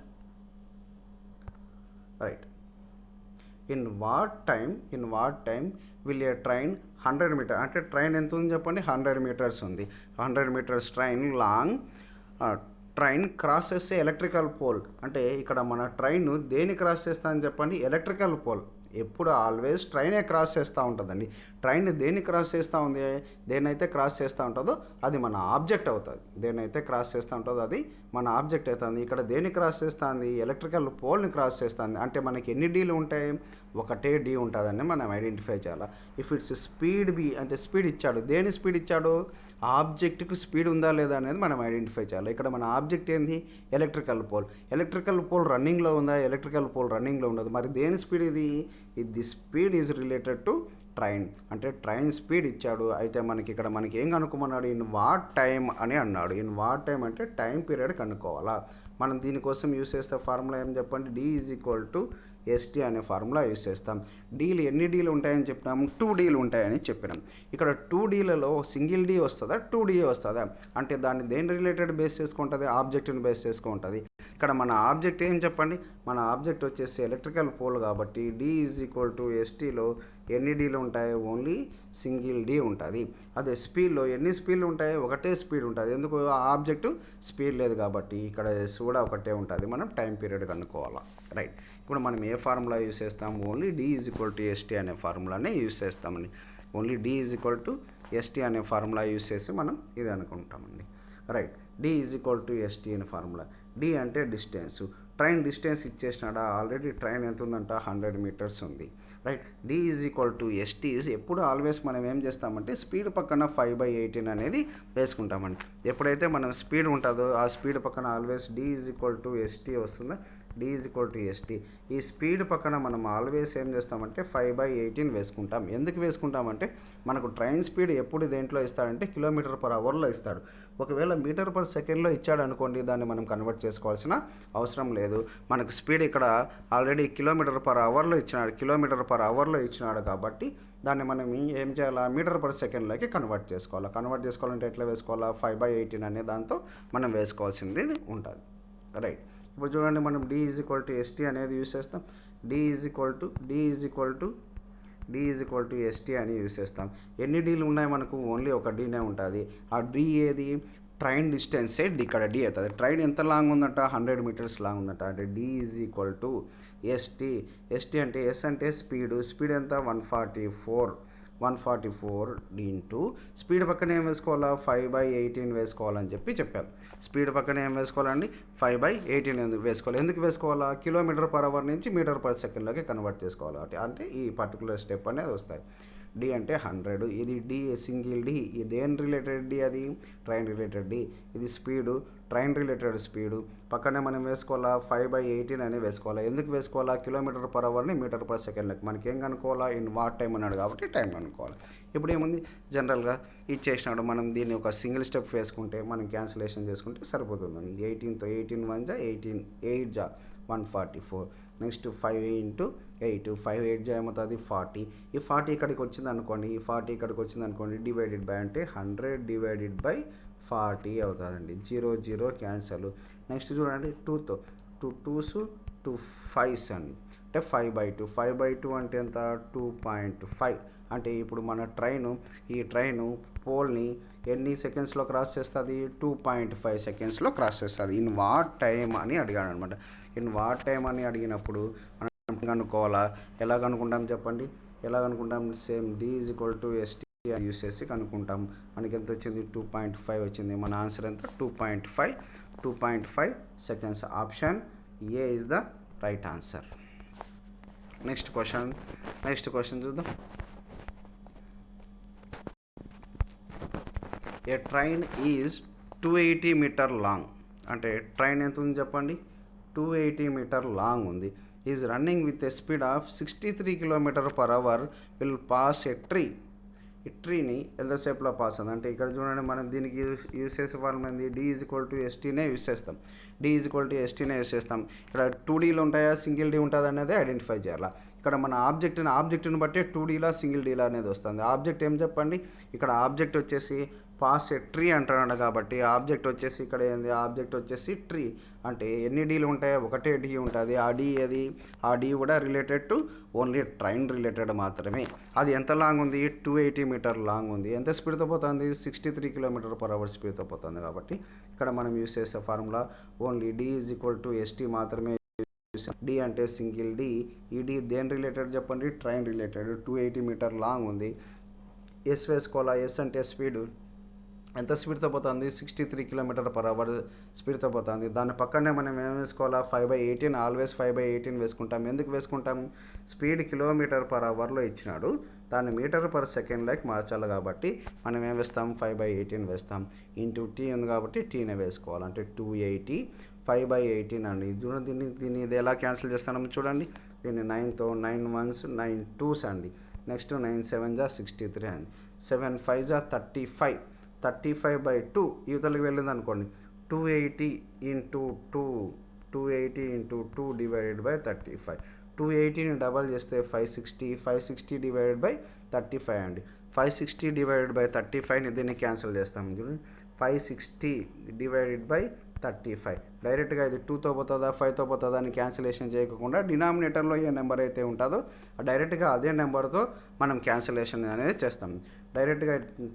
right, in what time will a train 100 metre, అంటే ట్రైన్ ఎంత ఉంది చెప్పండి, 100 మీటర్స్ ఉంది. 100 metres train crosses electrical pole. అంటే ఇక్కడ మన ట్రైన్ దేన్ని క్రాస్ చేస్తా అని చెప్పండి, ఎలక్ట్రికల్ పోల్. ఎప్పుడు ఆల్వేస్ ట్రైనే క్రాస్ చేస్తూ ఉంటుందండి. ట్రైన్ దేన్ని క్రాస్ చేస్తూ ఉంది, దేన్నైతే క్రాస్ చేస్తూ ఉంటుందో అది మన ఆబ్జెక్ట్ అవుతుంది. అది మన ఆబ్జెక్ట్ అవుతుంది. ఇక్కడ దేన్ని క్రాస్ చేస్తుంది, ఎలక్ట్రికల్ పోల్ని క్రాస్ చేస్తుంది. అంటే మనకి ఎన్ని డీలు ఉంటాయి, ఒకటే డీ ఉంటుందని మనం ఐడెంటిఫై చేయాలి. ఇఫ్ ఇట్స్ స్పీడ్ బి, అంటే స్పీడ్ ఇచ్చాడు, దేని స్పీడ్ ఇచ్చాడు, ఆబ్జెక్ట్కి స్పీడ్ ఉందా లేదా అనేది మనం ఐడెంటిఫై చేయాలి. ఇక్కడ మన ఆబ్జెక్ట్ ఏంది, ఎలక్ట్రికల్ పోల్ రన్నింగ్లో ఉందా, ఎలక్ట్రికల్ పోల్ రన్నింగ్లో ఉండదు. మరి దేని స్పీడ్ ఇది speed is related to train. అంటే ట్రైన్ స్పీడ్ ఇచ్చాడు. అయితే మనకి ఏం కనుక్కోమన్నాడు, ఇన్ వాట్ టైం అని అన్నాడు. ఇన్ వాట్ టైం అంటే టైం పీరియడ్ కనుక్కోవాలా. మనం దీనికోసం యూస్ చేస్తే ఫార్ములా ఏం చెప్పండి, D=ST అనే ఫార్ములా యూస్ చేస్తాం. డీలు ఎన్ని డీలు ఉంటాయని చెప్పినాము, 2 డీలు ఉంటాయని చెప్పినాం. ఇక్కడ 2 డీలలో సింగిల్ డీ వస్తుందా, 2 డీ వస్తుందా, అంటే దాన్ని దేని రిలేటెడ్ బేస్ చేసుకుంటుంది, ఆబ్జెక్ట్ని బేస్ చేసుకుంటుంది. ఇక్కడ మన ఆబ్జెక్ట్ ఏం చెప్పండి, మన ఆబ్జెక్ట్ వచ్చేసి ఎలక్ట్రికల్ పోల్ కాబట్టి D=STలో ఎన్ని డీలు ఉంటాయి, ఓన్లీ సింగిల్ డీ ఉంటుంది. అదే స్పీడ్లో ఎన్ని స్పీడ్లు ఉంటాయి, ఒకటే స్పీడ్ ఉంటుంది. ఎందుకు, ఆబ్జెక్టు స్పీడ్ లేదు కాబట్టి ఇక్కడ ఎస్ కూడా ఒకటే ఉంటుంది. మనం టైం పీరియడ్ కనుక్కోవాలి. రైట్, ఇప్పుడు మనం ఏ ఫార్ములా యూస్ చేస్తాం, ఓన్లీ D=ST అనే ఫార్ములానే యూస్ చేస్తామండి. ఓన్లీ D=ST అనే ఫార్ములా యూస్ చేసి మనం ఇది అనుకుంటామండి. రైట్, D=ST అనే ఫార్ములా. డి అంటే డిస్టెన్స్. ట్రైన్ డిస్టెన్స్ ఇచ్చేసినాడా, ఆల్రెడీ ట్రైన్ ఎంత ఉందంట, 100 మీటర్స్ ఉంది. రైట్, D=ST ఎప్పుడు ఆల్వేస్ మనం ఏం చేస్తామంటే స్పీడ్ పక్కన 5/18 అనేది వేసుకుంటామండి. ఎప్పుడైతే మనం స్పీడ్ ఉంటుందో ఆ స్పీడ్ పక్కన ఆల్వేస్ D=ST వస్తుందా, D=ST. ఈ స్పీడ్ పక్కన మనం ఆల్వేస్ ఏం చేస్తామంటే 5/18 వేసుకుంటాం. ఎందుకు వేసుకుంటామంటే మనకు ట్రైన్ స్పీడ్ ఎప్పుడు దేంట్లో ఇస్తాడంటే km/hలో ఇస్తాడు. ఒకవేళ మీటర్/సెకండ్లో ఇచ్చాడు అనుకోండి, దాన్ని మనం కన్వర్ట్ చేసుకోవాల్సిన అవసరం లేదు. మనకు స్పీడ్ ఇక్కడ ఆల్రెడీ km/hలో ఇచ్చినాడు కాబట్టి దాన్ని మనం ఏం చేయాలా, మీటర్/సెకండ్లోకి కన్వర్ట్ చేసుకోవాలంటే ఎట్లా వేసుకోవాలా, 5/18 అనే దాంతో మనం వేసుకోవాల్సింది ఉంటుంది. రైట్, ఇప్పుడు చూడండి, మనం D=ST అనేది యూస్ చేస్తాం. D=ST అని యూస్ చేస్తాం. ఎన్ని డీలు ఉన్నాయి మనకు, ఓన్లీ ఒక డీనే ఉంటుంది. ఆ డీ ఏది, ట్రైన్ డిస్టెన్సే ఇక్కడ డి అవుతుంది. ట్రైన్ ఎంత లాంగ్ ఉందంట, 100 మీటర్స్ లాంగ్ ఉందంట. అంటే D=ST అంటే ఎస్ అంటే స్పీడ్ ఎంత 144 ఇంటూ స్పీడ్ పక్కన ఏం వేసుకోవాలా, 5/18 వేసుకోవాలని చెప్పాం. స్పీడ్ పక్కన ఏం వేసుకోవాలండి, 5/18 వేసుకోవాలి. ఎందుకు వేసుకోవాలా, km/h నుంచి మీటర్/సెకండ్లోకి కన్వర్ట్ చేసుకోవాలి. అంటే ఈ పర్టికులర్ స్టెప్ అనేది వస్తాయి. డి అంటే 100, ఇది డి సింగిల్ డి. ఇది దేని రిలేటెడ్ డి, అది ట్రైన్ రిలేటెడ్ డి. ఇది స్పీడు ట్రైన్ రిలేటెడ్ స్పీడు పక్కనే మనం వేసుకోవాలా 5/18 అని వేసుకోవాలా. ఎందుకు వేసుకోవాలా? కిలోమీటర్ పర్ అవర్ని మీటర్ పర్ సెకండ్లకు మనకి ఏం కనుక్కోవాలా? ఇన్ వాట్ టైం అన్నాడు కాబట్టి టైం కనుక్కోవాలి. ఇప్పుడు ఏముంది, జనరల్గా ఇచ్చేసినాడు, మనం దీన్ని ఒక సింగిల్ స్టెప్ వేసుకుంటే మనం క్యాన్సిలేషన్ చేసుకుంటే సరిపోతుంది. 18తో 18 1 జా 18 8 జా 144. నెక్స్ట్ 5 × 8 5 8 జా ఏమవుతుంది 40. ఈ 40 ఇక్కడికి వచ్చింది అనుకోండి, ఈ 40 ఇక్కడికి వచ్చింది అనుకోండి, డివైడెడ్ బై అంటే 100 డివైడెడ్ బై 40 అవుతుందండి. 0 0 క్యాన్సల్. నెక్స్ట్ చూడండి 2తో 2 2s 2 5s అండి, అంటే 5/2 5/2 అంటే ఎంత 2.5. అంటే ఇప్పుడు మన ఈ ట్రైను పోల్ని ఎన్ని సెకండ్స్లో క్రాస్ చేస్తుంది? 2.5 సెకండ్స్లో క్రాస్ చేస్తుంది. ఇన్ వాట్ టైం అని అడిగాడు అనమాట. ఇన్ వాట్ టైం అని అడిగినప్పుడు మనం కనుక్కోవాలా? ఎలా కనుక్కుంటాం చెప్పండి? ఎలా కనుక్కుంటాం? సేమ్ D = ST యూస్ చేసి కనుక్కుంటాం. మనకి ఎంత వచ్చింది? 2.5 వచ్చింది. మన ఆన్సర్ ఎంత? 2.5 seconds. Option A is the right answer. Next question చూద్దాం. ఏ ట్రైన్ ఈజ్ 280 మీటర్ లాంగ్. అంటే ట్రైన్ ఎంత ఉంది చెప్పండి? 280 మీటర్ లాంగ్ ఉంది. Is running with a speed of 63 km/h will pass a tree. ఈ ట్రీని ఎంతసేపులో పాస్ అవుతుంది అంటే ఇక్కడ చూడండి, మనం దీనికి యూస్ చేసే ఫార్ములా ఏంది? D = STనే యూస్ చేస్తాం. D = STనే యూస్ చేస్తాం. ఇక్కడ 2Dలు ఉంటాయా, సింగిల్ D ఉంటుంది అనేది ఐడెంటిఫై చేయాలి. ఇక్కడ మన ఆబ్జెక్ట్ని బట్టి 2Dలా సింగిల్ Dలా అనేది వస్తుంది. ఆబ్జెక్ట్ ఏం చెప్పండి? ఇక్కడ ఆబ్జెక్ట్ వచ్చేసి పాస్ ఎ ట్రీ అంటున్నాడు కాబట్టి ఆబ్జెక్ట్ వచ్చేసి ఇక్కడ ఏంది? ఆబ్జెక్ట్ వచ్చేసి ట్రీ. అంటే ఎన్ని డీలు ఉంటాయో? ఒకటే డీ ఉంటుంది. ఆ డీ ఏది? ఆ డీ కూడా related to only train related మాత్రమే. అది ఎంత లాంగ్ ఉంది? 280 మీటర్ లాంగ్ ఉంది. ఎంత స్పీడ్తో పోతుంది? 63 km/h స్పీడ్తో పోతుంది. కాబట్టి ఇక్కడ మనం యూస్ చేసే ఫార్ములా ఓన్లీ D = ST మాత్రమే. D అంటే సింగిల్ D. ఈ D దేని రిలేటెడ్ చెప్పండి? Train related. 280 మీటర్ లాంగ్ ఉంది. S వేసుకోవాలా? S అంటే స్పీడ్. ఎంత స్పీడ్తో పోతుంది? 63 km/h స్పీడ్తో పోతుంది. దాని పక్కనే మనం ఏం వేసుకోవాలా? 5/18. ఆల్వేస్ 5/18 వేసుకుంటాం. ఎందుకు వేసుకుంటాం? స్పీడ్ km/hలో ఇచ్చినాడు, దాన్ని మీటర్ పర్ సెకండ్లోకి మార్చాలి కాబట్టి మనం ఏం వేస్తాం? 5/18 వేస్తాం. ఇంటూ T ఉంది కాబట్టి Tనే వేసుకోవాలి. అంటే 280 5/18 అండి. చూడండి, దీన్ని ఇది ఎలా క్యాన్సిల్ చేస్తామో చూడండి. దీన్ని 9తో 9 1s 9 2s అండి. నెక్స్ట్ 9 7 జా 63 అండి. 7 5 జా 35. 35/2 యువతలకు వెళ్ళింది అనుకోండి. 280 × 2 డివైడెడ్ బై 35. 280ని డబల్ చేస్తే 560. 560 డివైడెడ్ బై 35 అండి. 560 డివైడెడ్ బై 35ని దీన్ని క్యాన్సిల్ చేస్తాం. 560 డివైడెడ్ బై 35. డైరెక్ట్గా ఇది 2తో పోతుందా 5తో పోతుందా అని క్యాన్సిలేషన్ చేయకుండా డినామినేటర్లో ఏ నెంబర్ అయితే ఉంటుందో డైరెక్ట్గా అదే నెంబర్తో మనం క్యాన్సిలేషన్ అనేది చేస్తాం. డైరెక్ట్గా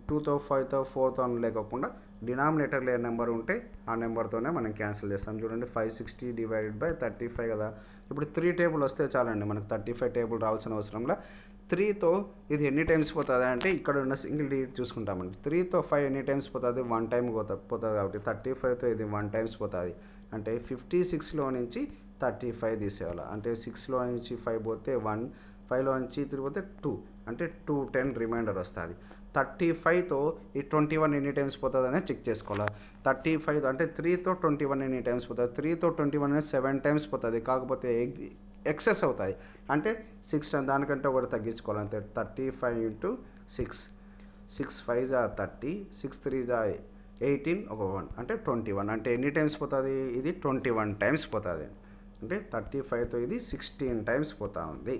2తో 5తో 4తో లేకుండా డినామినేటర్లో ఏ నెంబర్ ఉంటే ఆ నెంబర్తోనే మనం క్యాన్సిల్ చేస్తాం. చూడండి, 560 డివైడెడ్ బై 35 కదా. ఇప్పుడు 3 టేబుల్ వస్తే చాలండి, మనకు 35 టేబుల్ రావాల్సిన అవసరంలా. 3తో ఇది ఎన్ని టైమ్స్ పోతుంది అంటే ఇక్కడ ఉన్న సింగిల్ డిజిట్ చూసుకుంటామండి. 3తో 5 ఎన్ని టైమ్స్ పోతుంది? 1 టైం పోతుంది కాబట్టి 35తో ఇది 1 టైమ్స్ పోతుంది. అంటే 56లో నుంచి 35 తీసేయాలి. అంటే 6లో నుంచి 5 పోతే 1, 5లో నుంచి 3 పోతే 2, అంటే 210 రిమైండర్ వస్తుంది. 35తో ఈ 21 ఎన్ని టైమ్స్ పోతుంది అనేది చెక్ చేసుకోవాలి. 35 అంటే 3తో 21 ఎన్ని టైమ్స్ పోతుంది? 3తో 21 అనేది 7 టైమ్స్ పోతుంది. కాకపోతే ఎక్సెస్ అవుతాయి అంటే 6 దానికంటే ఒకటి తగ్గించుకోవాలి అంతే. 35 × 6 6 5 జా 30, 6 3 జా 18, ఒక 1 అంటే 21. అంటే ఎన్ని టైమ్స్ పోతుంది? ఇది 21 టైమ్స్ పోతుంది. అంటే 35తో ఇది 16 టైమ్స్ పోతా ఉంది.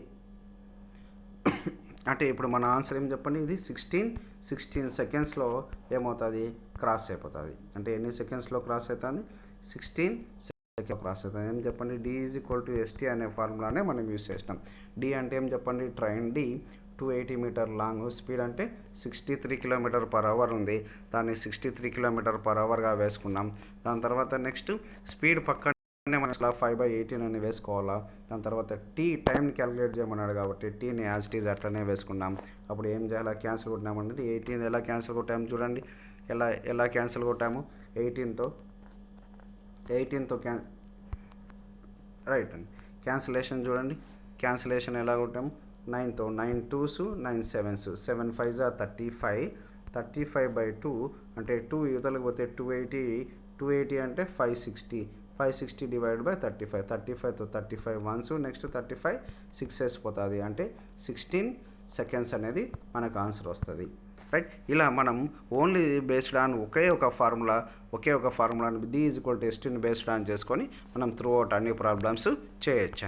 అంటే ఇప్పుడు మన ఆన్సర్ ఏం చెప్పండి? ఇది 16 సెకండ్స్లో ఏమవుతుంది? క్రాస్ అయిపోతుంది. అంటే ఎన్ని సెకండ్స్లో క్రాస్ అవుతుంది? 16 క్రాస్ అవుతుంది. ఏం చెప్పండి? D = ST అనే ఫార్ములానే మనం యూస్ చేసినాం. D అంటే ఏం చెప్పండి? Train D 280 metre long, speed అంటే 63 km/h ఉంది. దాన్ని 63 km/hగా వేసుకున్నాం. దాని తర్వాత నెక్స్ట్ స్పీడ్ పక్కనే మనం 5/18 అని వేసుకోవాలా. దాని తర్వాత టైంని క్యాలిక్యులేట్ చేయమన్నాడు కాబట్టి Tని యాజ్ ఇట్ ఈజ్ అట్లనే వేసుకున్నాం. అప్పుడు ఏం చేయాలి? క్యాన్సిల్ కొట్టినామంటే 18 ఎలా క్యాన్సిల్ కొట్టాము చూడండి. ఎలా క్యాన్సిల్ కొట్టాము? 18తో రైట్ అండి. క్యాన్సిలేషన్ చూడండి, క్యాన్సిలేషన్ ఎలా కొట్టాము? 9తో 9 2s 9 7s 7 5 జా 35. 35/2 అంటే 2 యువతలకు పోతే 280. 280 అంటే 560 divide by 35, 35తో 35 once, next 35 6s పోతుంది, అంటే 16 సెకండ్స్ అనేది మనకు ఆన్సర్ వస్తుంది. రైట్, ఇలా మనం ఓన్లీ బేస్డ్ ఆన్ ఒకే ఒక ఫార్ములాని d = STని బేస్డ్ ఆన్ చేసుకొని మనం త్రూ అవుట్ అన్ని ప్రాబ్లమ్స్ చేయొచ్చు.